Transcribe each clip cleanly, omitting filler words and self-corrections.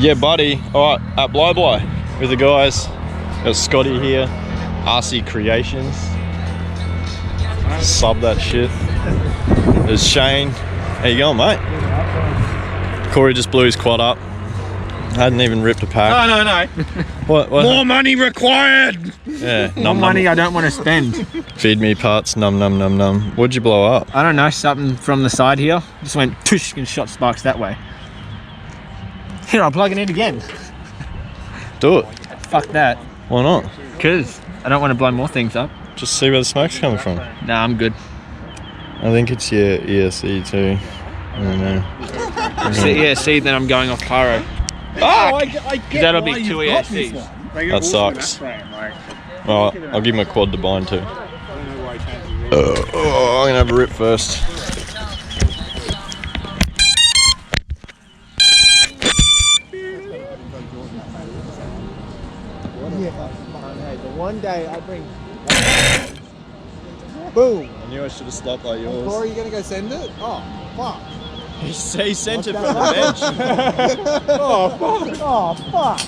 Yeah, buddy. All right, at Bly Bly with the guys. Got Scotty here, RC Creations. Sub that shit. There's Shane. How you going, mate? Corey just blew his quad up. Hadn't even ripped a pack. No. What? More money required. Yeah. More money I don't want to spend. Feed me parts. Num num num num. What'd you blow up? I don't know. Something from the side here. Just went tush and shot sparks that way. Here, I'm plugging it again. Do it. Fuck that. Why not? Because I don't want to blow more things up. Just see where the smoke's coming from. Nah, I'm good. I think it's your ESC too. I don't know. See, then I'm going off pyro. Oh, I get that'll why be 2 you've got ESCs. this one. That sucks. Alright, I'll give him a quad to bind to. I'm gonna have a rip first. One day I bring. Boom. I knew I should have stopped like yours. Corey, you gonna go send it? Oh, fuck. He sent it from the bench. Oh, fuck. Oh, fuck.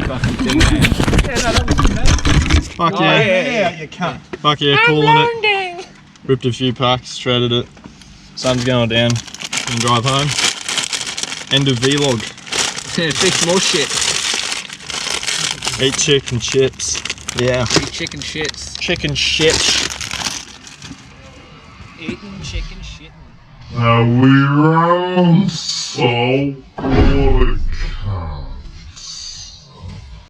fucking thing, eh? Yeah, no, that wasn't bad. Fuck Oh, yeah. yeah, you cunt. Fuck yeah, calling it. Ripped a few packs, shredded it. Sun's going down. Can drive home. End of vlog. Yeah, fix more shit. Eat chicken chips. Yeah. Eat chicken shits. Chicken shits. Eating chicken shit. Now we round so good.